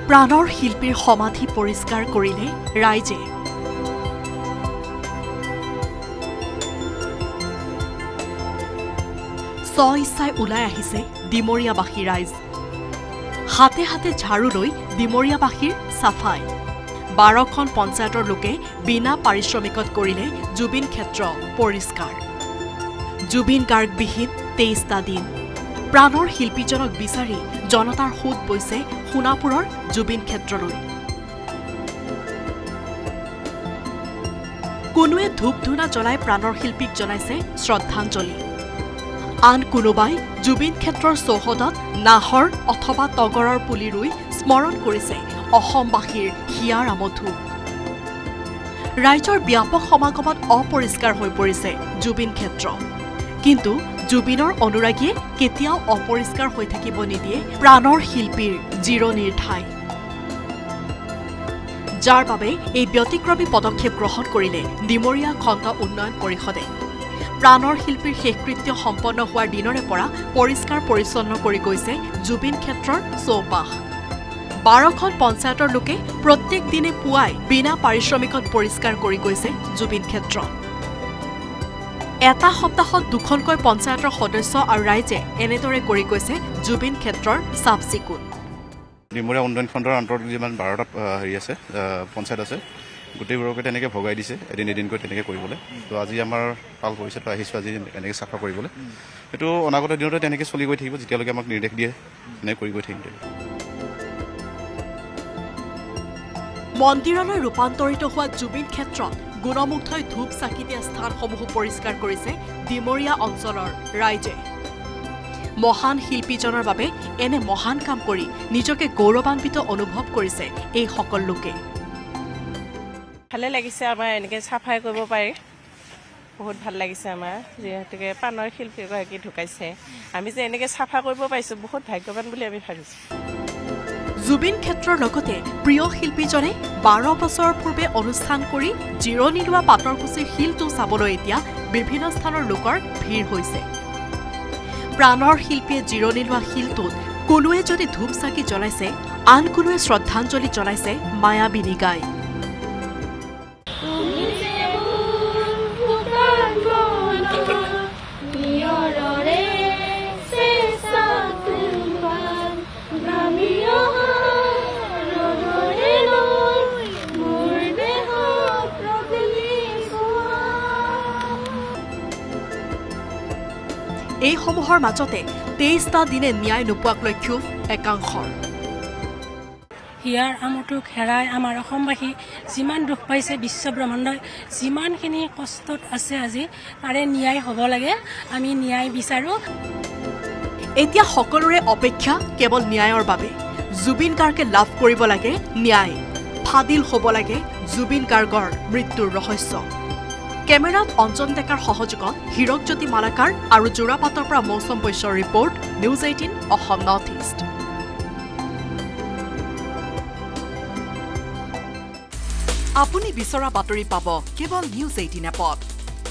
প্ৰাণৰ শিল্পীৰ সমাধি পৰিষ্কাৰ কৰিলে ৰাইজে। স্ব-ইচ্ছাই ওলাই আহিছে ডিমৰীয়াবাসী ৰাইজ। হাতে হাতে ঝাৰু লৈ ডিমৰীয়াবাসীৰ চাফাই। 12খন পঞ্চায়তৰ লোকে বিনা পাৰিশ্ৰমিকত কৰিলে জুবিন ক্ষেত্ৰ পৰিষ্কাৰ। জুবিন গাৰ্গবিহীন 23টা দিন। প্ৰাণৰ শিল্পীজনক বিচাৰি জনতাৰ সোঁত বৈছে সোণাপুৰৰ জুবিন ক্ষেত্ৰলৈ। কোনোৱে ধূপ ধূনা জ্বলাই প্ৰাণৰ শিল্পীক জনাইছে শ্ৰদ্ধাঞ্জলি। আন কোনোবাই জুবিন ক্ষেত্ৰৰ চৌহদত নাহৰ অথবা তগৰৰ পুলি ৰুই স্মৰণ কৰিছে অসমবাসীৰ হিয়াৰ আমঠু। ৰাইজৰ ব্যাপক সমাগমত অপৰিষ্কাৰ হৈ পৰিছে জুবিন ক্ষেত্ৰ। কিন্তু জুবিনৰ অনুৰাগীয়ে কেতিয়াও অপৰিষ্কাৰ হৈ থাকিব নিদিয়ে প্ৰাণৰ শিল্পীৰ জিৰণিৰ ঠাই। যাৰ বাবে এই ব্যতিক্ৰমী পদক্ষেপ গ্ৰহণ কৰিলে ডিমৰীয়া খণ্ড উন্নয়ন পৰিষদে। প্ৰাণৰ শিল্পীৰ শেষকৃত্য সম্পন্ন হোৱাৰ দিনৰে পৰা পৰিষ্কাৰ পৰিচ্ছন্ন কৰি গৈছে জুবিন ক্ষেত্ৰৰ চৌপাশ। 12খন পঞ্চায়তৰ লোকে প্ৰত্যেক দিনে পুৱাই বিনা পাৰিশ্ৰমিকত পৰিষ্কাৰ কৰি গৈছে জুবিন ক্ষেত্ৰ। এটা সপ্তাহত 2খনকৈ পঞ্চায়তৰ সদস্য আৰু ৰাইজে এনেদৰে কৰি গৈছে জুবিন ক্ষেত্ৰৰ চাফ চিকুণ। ডিমৰীয়া উন্নয়ন খণ্ডৰ অন্তৰ্গত যিমান 12টা আছে পঞ্চায়ত আছে, গোটেইবোৰকে তেনেকৈ ভগাই দিছে এদিনকৈ তেনেকৈ কৰিবলৈ। তো আজি আমাৰ পাল পৰিছে, তো আহিছোঁ আজি এনেকৈ চাফা কৰিবলৈ। সেইটো অনাগত দিনতে তেনেকৈ চলি গৈ থাকিব, যেতিয়ালৈকে আমাক নিৰ্দেশ দিয়ে এনেকৈ কৰি গৈ থাকিম। মন্দিৰলৈ ৰূপান্তৰিত হোৱা জুবিন ক্ষেত্ৰত গুণমুগ্ধই ধূপ চাকি দিয়া স্থানসমূহ পৰিষ্কাৰ কৰিছে ডিমৰীয়া অঞ্চলৰ ৰাইজে। মহান শিল্পীজনৰ বাবে এনে মহান কাম কৰি নিজকে গৌৰৱান্বিত অনুভৱ কৰিছে এই সকল লোকে। ভালে লাগিছে আমাৰ এনেকৈ চাফাই কৰিব পাৰি, বহুত ভাল লাগিছে আমাৰ। যিহেতুকে প্ৰাণৰ শিল্পী এগৰাকী ঢুকাইছে, আমি যে এনেকৈ চাফা কৰিব পাৰিছোঁ বহুত ভাগ্যৱান বুলি আমি ভাবিছোঁ। জুবিন ক্ষেত্ৰৰ লগতে প্ৰিয় শিল্পীজনে 12 বছৰৰ পূৰ্বে অনুষ্ঠান কৰি জিৰণি লোৱা পাটৰকুছিৰ শিলটো চাবলৈ এতিয়া বিভিন্ন স্থানৰ লোকৰ ভিৰ হৈছে। প্ৰাণৰ শিল্পীয়ে জিৰণি লোৱা শিলটোত কোনোৱে যদি ধূপ চাকি জ্বলাইছে, আন কোনোৱে শ্ৰদ্ধাঞ্জলি জনাইছে মায়াবিনী গাই। এইসমূহৰ মাজতে 23টা দিনে ন্যায় নোপোৱাক লৈ ক্ষোভ একাংশৰ। হিয়াৰ আমঠুক হেৰাই আমাৰ অসমবাসী যিমান দুখ পাইছে, বিশ্বব্ৰহ্মাণ্ডই যিমানখিনি কষ্টত আছে, আজি তাৰে ন্যায় হ'ব লাগে। আমি ন্যায় বিচাৰোঁ। এতিয়া সকলোৰে অপেক্ষা কেৱল ন্যায়ৰ বাবে। জুবিন গাৰ্গে লাভ কৰিব লাগে ন্যায়। ফাদিল হ'ব লাগে জুবিন গাৰ্গৰ মৃত্যুৰ ৰহস্য। কেমেৰাত অঞ্জন ডেকাৰ সহযোগত হীৰকজ্যোতি মালাকাৰ আৰু যোৰাপাটৰ পৰা মৌচম বৈশ্যৰ report, news 18 Assam north east. আপুনি বিচৰা বাতৰি পাব কেৱল নিউজ 18 এপত।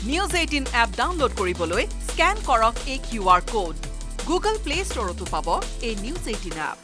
নিউজ 18 এপ ডাউনলোড কৰিবলৈ স্কেন কৰক এই QR কোড। গুগল প্লে ষ্টৰতো পাব এই নিউজ 18 এপ।